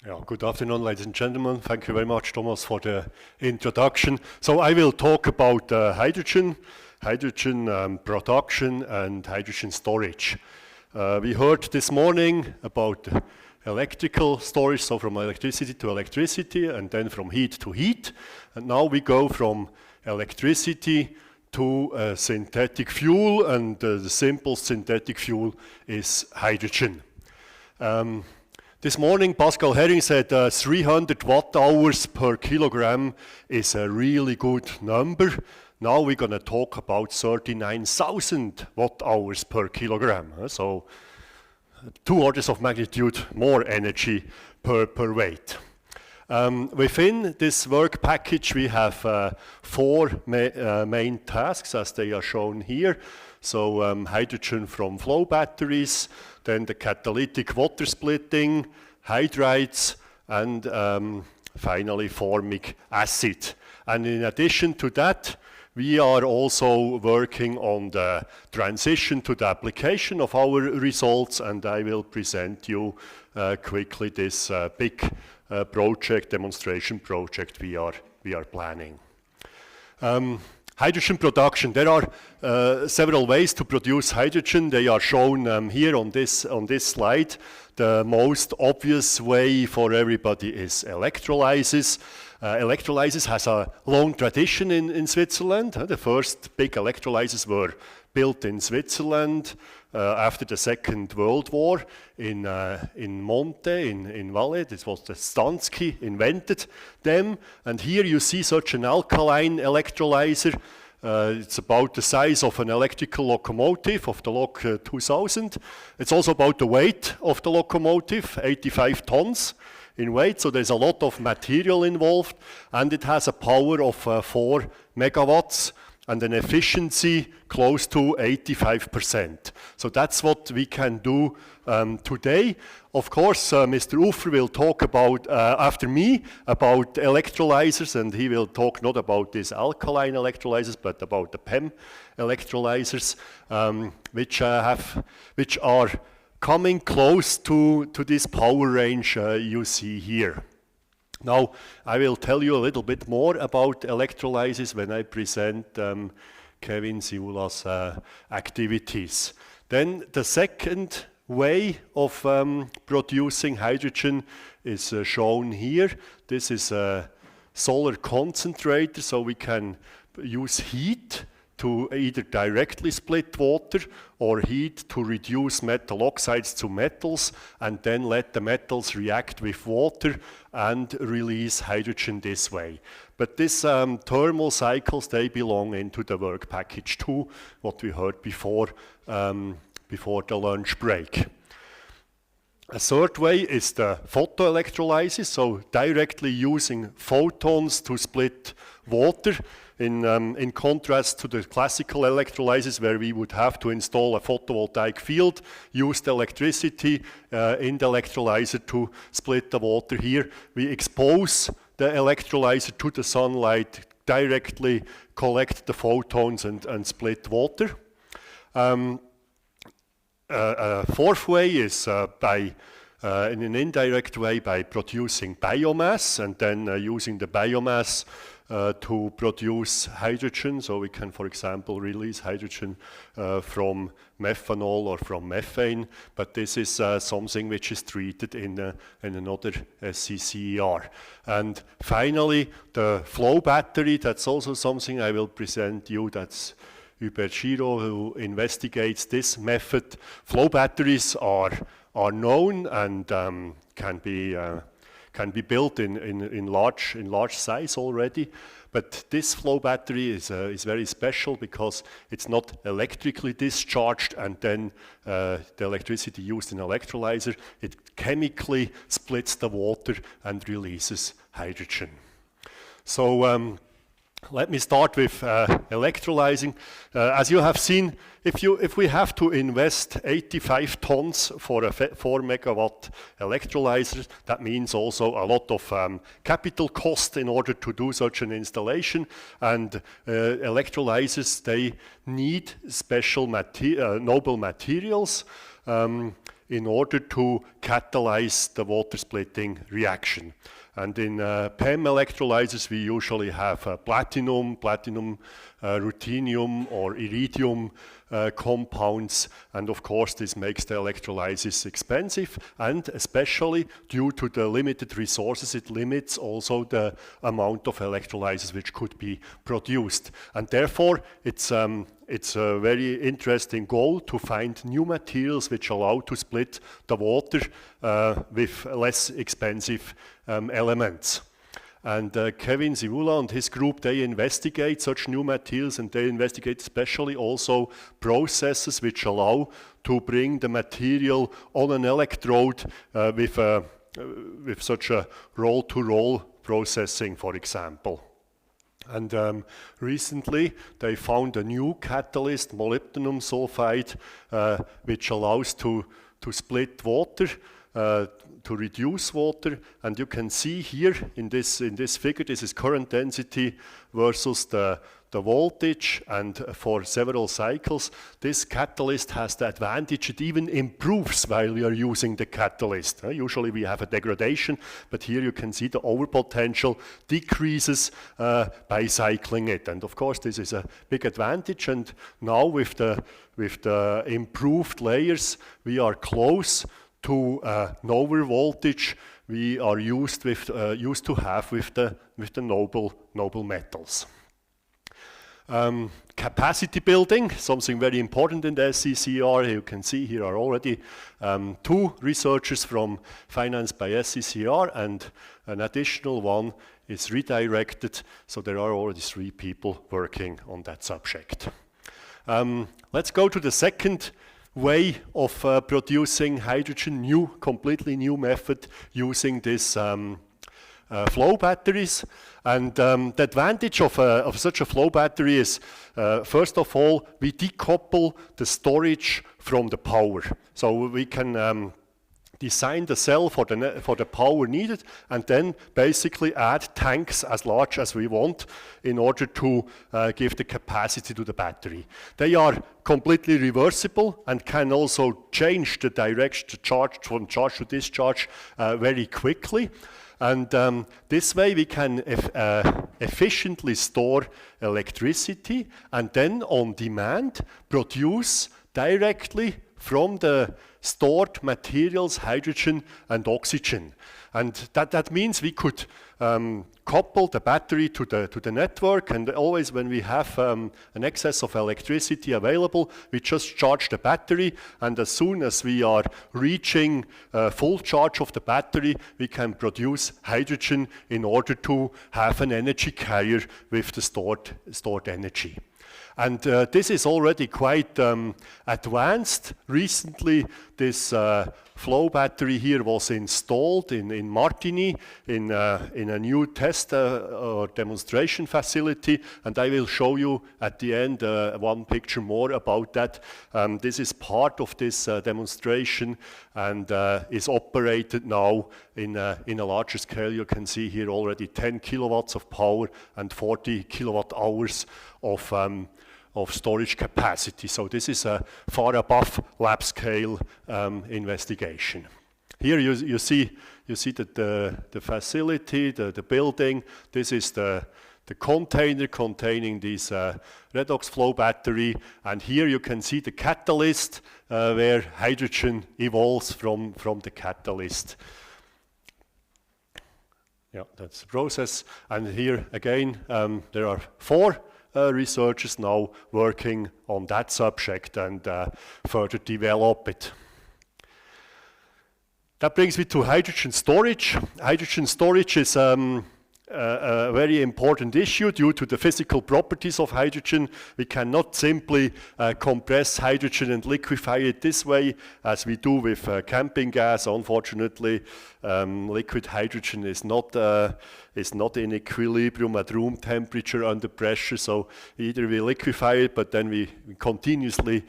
Yeah, good afternoon, ladies and gentlemen. Thank you very much, Thomas, for the introduction. So I will talk about hydrogen production and hydrogen storage. We heard this morning about electrical storage, so from electricity to electricity, and then from heat to heat. And now we go from electricity to synthetic fuel, and the simplest synthetic fuel is hydrogen. This morning, Pascal Herring said 300 watt-hours per kilogram is a really good number. Now we're going to talk about 39,000 watt-hours per kilogram. So 2 orders of magnitude more energy per weight. Within this work package, we have 4 main tasks, as they are shown here. So hydrogen from flow batteries, then the catalytic water splitting, hydrides, and finally formic acid. And in addition to that, we are also working on the transition to the application of our results, and I will present you quickly this big demonstration project we are planning. Hydrogen production. There are several ways to produce hydrogen. They are shown here on this slide. The most obvious way for everybody is electrolysis. Electrolysis has a long tradition in Switzerland. The first big electrolyzers were built in Switzerland after the Second World War in Monte, in Valais. This was the Stansky invented them. And here you see such an alkaline electrolyzer. It's about the size of an electrical locomotive of the Lok 2000. It's also about the weight of the locomotive, 85 tons in weight, so there's a lot of material involved, and it has a power of 4 megawatts and an efficiency close to 85%. So that's what we can do today. Of course, Mr. Uffer will talk about, after me, about electrolyzers, and he will talk not about these alkaline electrolyzers, but about the PEM electrolyzers, which are coming close to this power range you see here. Now, I will tell you a little bit more about electrolysis when I present Kevin Siula's activities. Then the second way of producing hydrogen is shown here. This is a solar concentrator, so we can use heat to either directly split water or heat to reduce metal oxides to metals, and then let the metals react with water and release hydrogen this way. But these thermal cycles, they belong into the work package 2, what we heard before the lunch break. A third way is the photoelectrolysis, so directly using photons to split water. In contrast to the classical electrolysis, where we would have to install a photovoltaic field, use the electricity in the electrolyzer to split the water. Here we expose the electrolyzer to the sunlight, directly collect the photons and split water. A fourth way is in an indirect way by producing biomass, and then using the biomass to produce hydrogen. So we can, for example, release hydrogen from methanol or from methane, but this is something which is treated in another SCCER. And finally, the flow battery, that's also something I will present you. That's Hubert Giraud, who investigates this method. Flow batteries are known and can be built in large size already, but this flow battery is very special because it's not electrically discharged and then the electricity used in electrolyzer. It chemically splits the water and releases hydrogen. So let me start with electrolyzing. As you have seen, if we have to invest 85 tons for a 4 megawatt electrolyzer, that means also a lot of capital cost in order to do such an installation. And electrolyzers, they need special noble materials. in order to catalyze the water splitting reaction. And in PEM electrolyzers, we usually have platinum, ruthenium, or iridium compounds, and of course this makes the electrolysis expensive, and especially due to the limited resources, it limits also the amount of electrolyzers which could be produced. And therefore it's a very interesting goal to find new materials which allow to split the water with less expensive elements. And Kevin Zivula and his group, they investigate such new materials, and they investigate especially also processes which allow to bring the material on an electrode with such a roll-to-roll processing, for example. And recently they found a new catalyst, molybdenum sulfide, which allows to split water, to reduce water, and you can see here in this figure, this is current density versus the voltage, and for several cycles, this catalyst has the advantage, it even improves while you are using the catalyst. Usually we have a degradation, but here you can see the overpotential decreases by cycling it, and of course this is a big advantage. And now with the improved layers, we are close to lower voltage we are used to have with the noble metals. Capacity building, something very important in the SCCR. You can see here are already 2 researchers financed by SCCR, and an additional one is redirected, so there are already 3 people working on that subject. Let's go to the second way of producing hydrogen, completely new method using this flow batteries. And the advantage of such a flow battery is, first of all, we decouple the storage from the power. So we can design the cell for the power needed, and then basically add tanks as large as we want in order to give the capacity to the battery. They are completely reversible and can also change the direction, the charge from charge to discharge very quickly. And this way we can efficiently store electricity and then on demand produce directly from the stored materials hydrogen and oxygen. And that means we could couple the battery to the network, and always when we have an excess of electricity available, we just charge the battery, and as soon as we are reaching full charge of the battery, we can produce hydrogen in order to have an energy carrier with the stored energy. And this is already quite advanced. Recently, this flow battery here was installed in Martigny in a new test or demonstration facility, and I will show you at the end one picture more about that. This is part of this demonstration and is operated now in a larger scale. You can see here already 10 kilowatts of power and 40 kilowatt hours of storage capacity. So this is a far above lab scale investigation. Here you see that the facility, the building, this is the container containing this redox flow battery, and here you can see the catalyst where hydrogen evolves from the catalyst. Yeah, that's the process. And here again there are 4 researchers now working on that subject and further develop it. That brings me to hydrogen storage. Hydrogen storage is a very important issue due to the physical properties of hydrogen. We cannot simply compress hydrogen and liquefy it this way as we do with camping gas. Unfortunately, liquid hydrogen is not in equilibrium at room temperature under pressure, so either we liquefy it, but then we continuously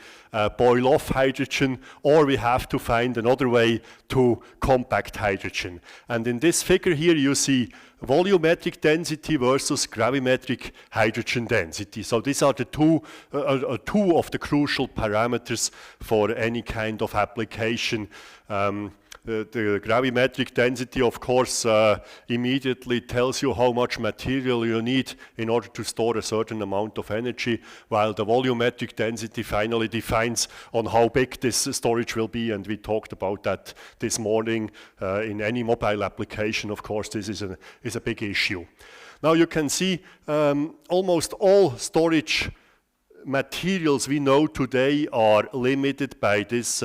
boil off hydrogen, or we have to find another way to compact hydrogen. And in this figure here you see volumetric density versus gravimetric hydrogen density. So these are the two of the crucial parameters for any kind of application. The gravimetric density, of course, immediately tells you how much material you need in order to store a certain amount of energy, while the volumetric density finally defines on how big this storage will be, and we talked about that this morning. In any mobile application, of course, this is a big issue. Now you can see almost all storage materials we know today are limited by this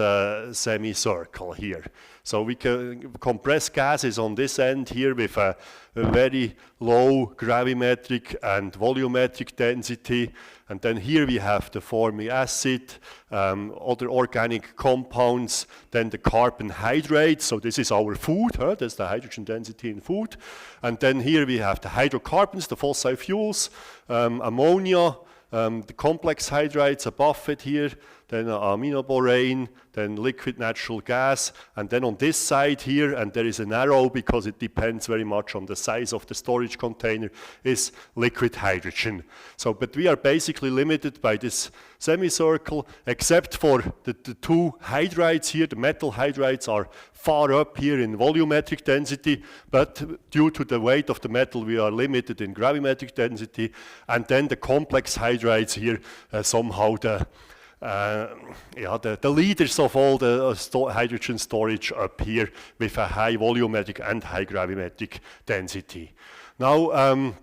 semicircle here. So we can compress gases on this end here with a very low gravimetric and volumetric density. And then here we have the formic acid, other organic compounds, then the carbohydrates. So this is our food, that's the hydrogen density in food. And then here we have the hydrocarbons, the fossil fuels, ammonia, the complex hydrides above it here, then aminoborane, then liquid natural gas, and then on this side here, and there is an arrow because it depends very much on the size of the storage container, is liquid hydrogen. So, but we are basically limited by this semicircle, except for the two hydrides here. The metal hydrides are far up here in volumetric density, but due to the weight of the metal, we are limited in gravimetric density, and then the complex hydrides here, somehow the leaders of all the hydrogen storage up here with a high volumetric and high gravimetric density. Now,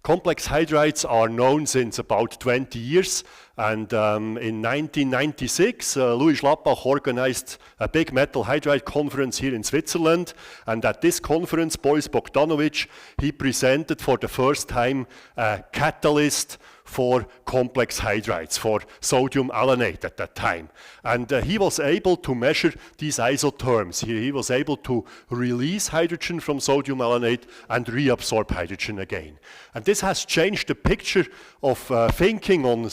complex hydrides are known since about 20 years, and in 1996, Louis Schlappach organized a big metal hydride conference here in Switzerland, and at this conference, Boris Bogdanovic, he presented for the first time a catalyst for complex hydrides, for sodium alanate at that time. And he was able to measure these isotherms. He was able to release hydrogen from sodium alanate and reabsorb hydrogen again. And this has changed the picture of thinking on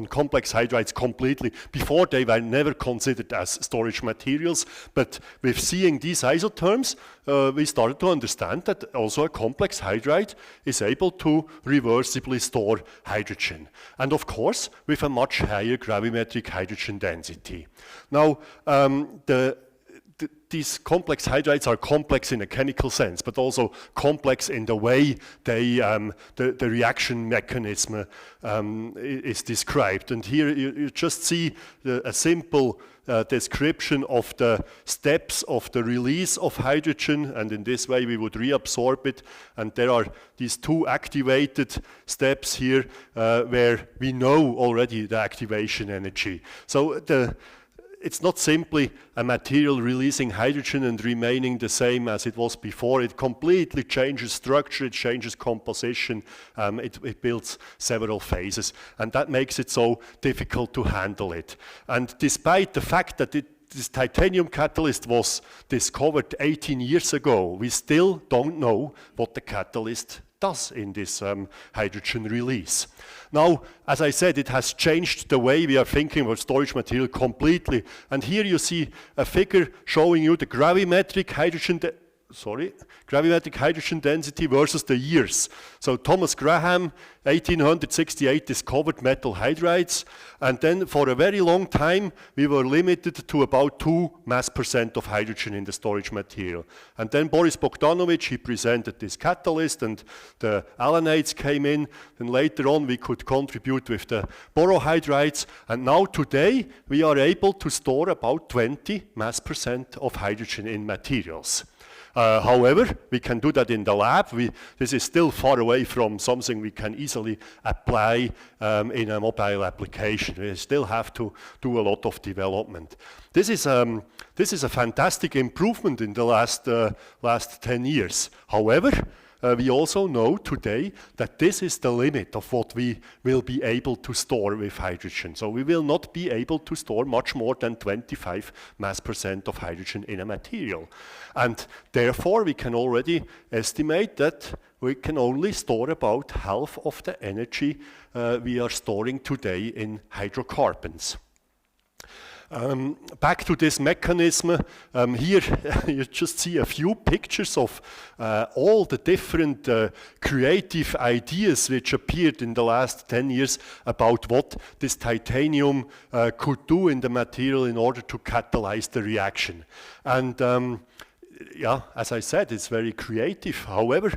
complex hydrides completely. Before, they were never considered as storage materials, but with seeing these isotherms, we started to understand that also a complex hydride is able to reversibly store hydrogen. And of course, with a much higher gravimetric hydrogen density. Now, these complex hydrides are complex in a chemical sense, but also complex in the way they, the reaction mechanism is described. And here you just see a simple description of the steps of the release of hydrogen, and in this way we would reabsorb it. And there are these two activated steps here where we know already the activation energy. So it's not simply a material releasing hydrogen and remaining the same as it was before. It completely changes structure, it changes composition, it builds several phases, and that makes it so difficult to handle it. And despite the fact that this titanium catalyst was discovered 18 years ago, we still don't know what the catalyst does in this hydrogen release. Now, as I said, it has changed the way we are thinking about storage material completely. And here you see a figure showing you the gravimetric hydrogen density versus the years. So Thomas Graham, 1868, discovered metal hydrides, and then for a very long time we were limited to about 2 mass% of hydrogen in the storage material. And then Boris Bogdanovic, he presented this catalyst, and the alanates came in, and later on we could contribute with the borohydrides, and now today we are able to store about 20 mass% of hydrogen in materials. However, we can do that in the lab. This is still far away from something we can easily apply in a mobile application. We still have to do a lot of development. This is a fantastic improvement in the last 10 years. However, we also know today that this is the limit of what we will be able to store with hydrogen. So we will not be able to store much more than 25 mass% of hydrogen in a material. And therefore, we can already estimate that we can only store about half of the energy we are storing today in hydrocarbons. Back to this mechanism, here you just see a few pictures of all the different creative ideas which appeared in the last 10 years about what this titanium could do in the material in order to catalyze the reaction. And yeah, as I said, it's very creative. However,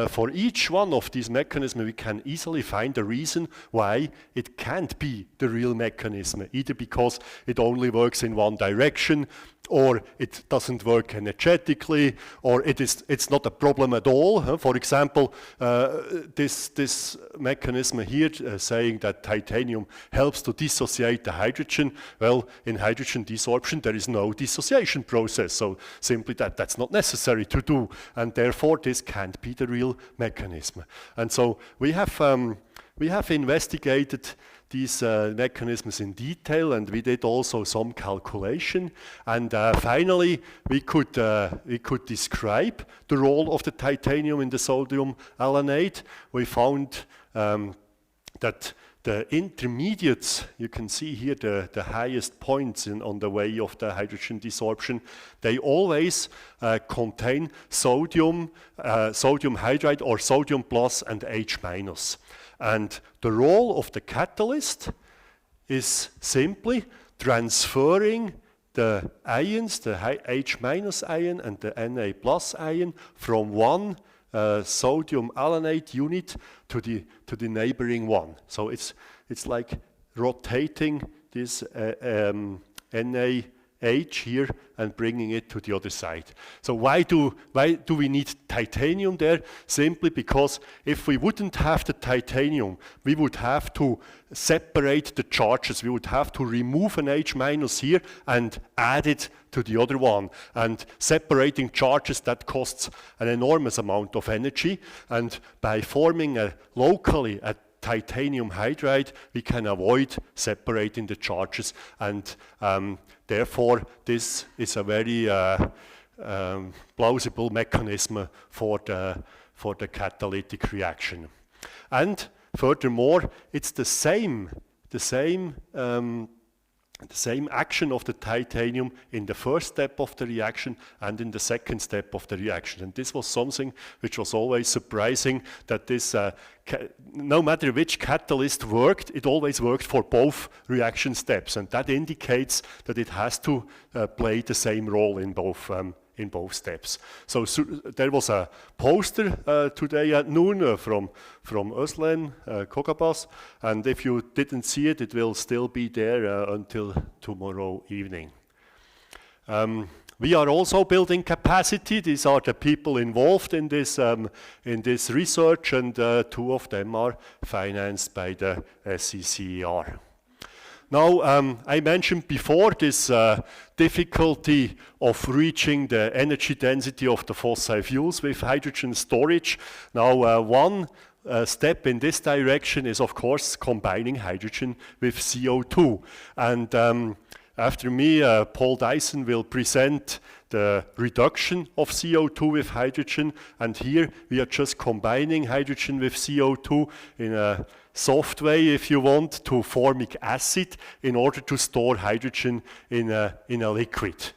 for each one of these mechanisms, we can easily find a reason why it can't be the real mechanism, either because it only works in one direction, or it doesn't work energetically, or it's not a problem at all. For example, this mechanism here saying that titanium helps to dissociate the hydrogen. Well, in hydrogen desorption, there is no dissociation process, so simply that's not necessary to do, and therefore this can't be the real mechanism. And so we have investigated these mechanisms in detail, and we did also some calculation, and finally we could describe the role of the titanium in the sodium alanate. We found that the intermediates, you can see here the highest points on the way of the hydrogen desorption, they always contain sodium hydride or sodium plus and H minus. And the role of the catalyst is simply transferring the ions, the H minus ion and the Na plus ion, from one sodium alanate unit to the neighboring one. So it's like rotating this NaH here and bringing it to the other side. So why do we need titanium there? Simply because if we wouldn't have the titanium, we would have to separate the charges. We would have to remove an H minus here and add it to the other one. And separating charges, that costs an enormous amount of energy. And by forming locally a titanium hydride, we can avoid separating the charges, and therefore this is a very plausible mechanism for the catalytic reaction. And furthermore, it's the same action of the titanium in the first step of the reaction and in the second step of the reaction. And this was something which was always surprising, that this, no matter which catalyst worked, it always worked for both reaction steps. And that indicates that it has to play the same role in both steps. So there was a poster today at noon from Özlen, Kogabas, and if you didn't see it, it will still be there until tomorrow evening. We are also building capacity. These are the people involved in this research, and two of them are financed by the SCCER. Now, I mentioned before this difficulty of reaching the energy density of the fossil fuels with hydrogen storage. Now, one step in this direction is, of course, combining hydrogen with CO2. And after me, Paul Dyson will present the reduction of CO2 with hydrogen. And here we are just combining hydrogen with CO2 in a soft way, if you want, to formic acid in order to store hydrogen in a liquid.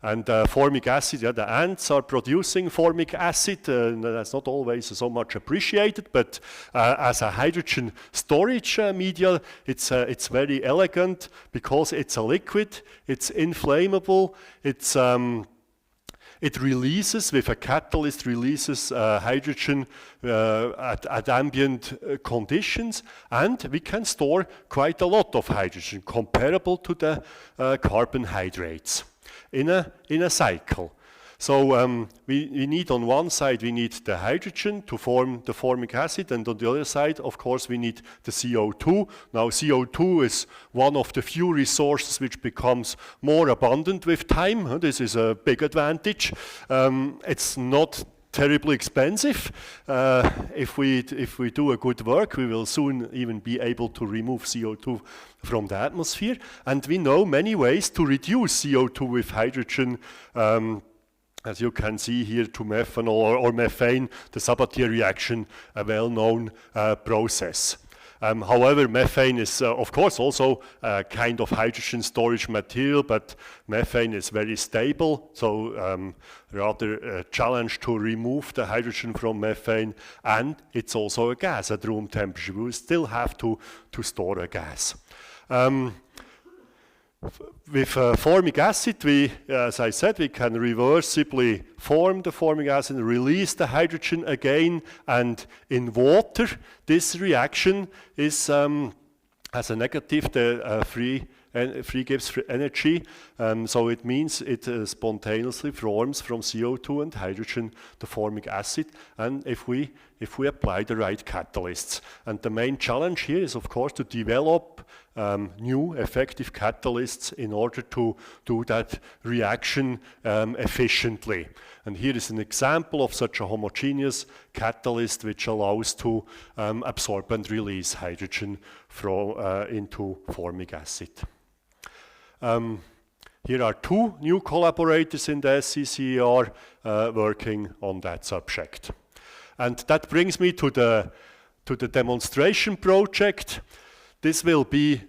And formic acid, yeah, the ants are producing formic acid. That's not always so much appreciated, but as a hydrogen storage media, it's very elegant because it's a liquid, it's inflammable, it releases, with a catalyst, hydrogen at ambient conditions, and we can store quite a lot of hydrogen, comparable to the carbohydrates in a cycle. So we need, on one side, we need the hydrogen to form the formic acid, and on the other side, of course, we need the CO2. Now, CO2 is one of the few resources which becomes more abundant with time. This is a big advantage. It's not terribly expensive. If we do a good work, we will soon even be able to remove CO2 from the atmosphere. And we know many ways to reduce CO2 with hydrogen. As you can see here, to methanol or methane, the Sabatier reaction, a well-known process. However, methane is, of course, also a kind of hydrogen storage material, but methane is very stable, so rather a challenge to remove the hydrogen from methane, and it's also a gas at room temperature. We still have to store a gas. With formic acid, as I said, we can reversibly form the formic acid and release the hydrogen again. And in water, this reaction is has a negative. The free gives free energy, so it means it spontaneously forms from CO2 and hydrogen the formic acid. And if we apply the right catalysts, and the main challenge here is, of course, to develop new effective catalysts in order to do that reaction efficiently. And here is an example of such a homogeneous catalyst which allows to absorb and release hydrogen into formic acid. Here are two new collaborators in the SCCER working on that subject. And that brings me to the demonstration project. This will be,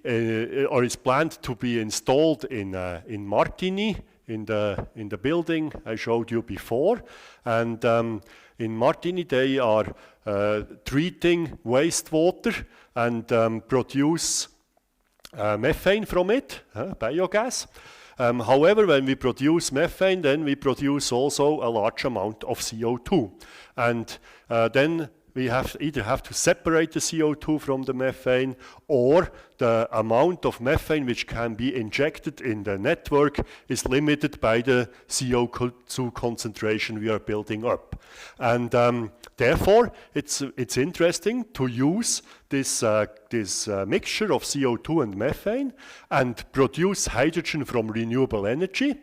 or is planned to be installed in Martigny, in the building I showed you before. And in Martigny they are treating wastewater and produce methane from it, biogas. However, when we produce methane, then we produce also a large amount of CO2. And then we either have to separate the CO2 from the methane, or the amount of methane which can be injected in the network is limited by the CO2 concentration we are building up. And therefore, it's interesting to use this mixture of CO2 and methane and produce hydrogen from renewable energy.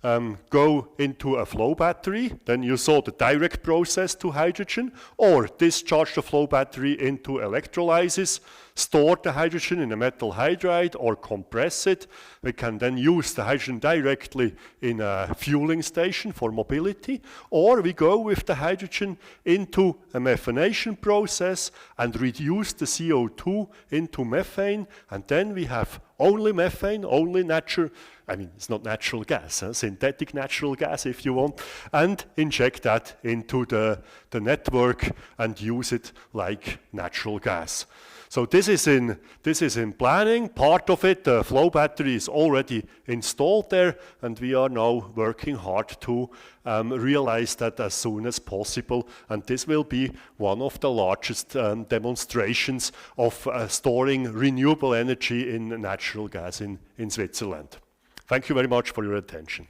Go into a flow battery, then you saw the direct process to hydrogen, or discharge the flow battery into electrolysis, store the hydrogen in a metal hydride, or compress it. We can then use the hydrogen directly in a fueling station for mobility, or we go with the hydrogen into a methanation process and reduce the CO2 into methane, and then we have only methane, only natural, I mean, it's not natural gas, synthetic natural gas if you want, and inject that into the network and use it like natural gas. So this is in planning. Part of it, the flow battery, is already installed there, and we are now working hard to realize that as soon as possible. And this will be one of the largest demonstrations of storing renewable energy in natural gas in Switzerland. Thank you very much for your attention.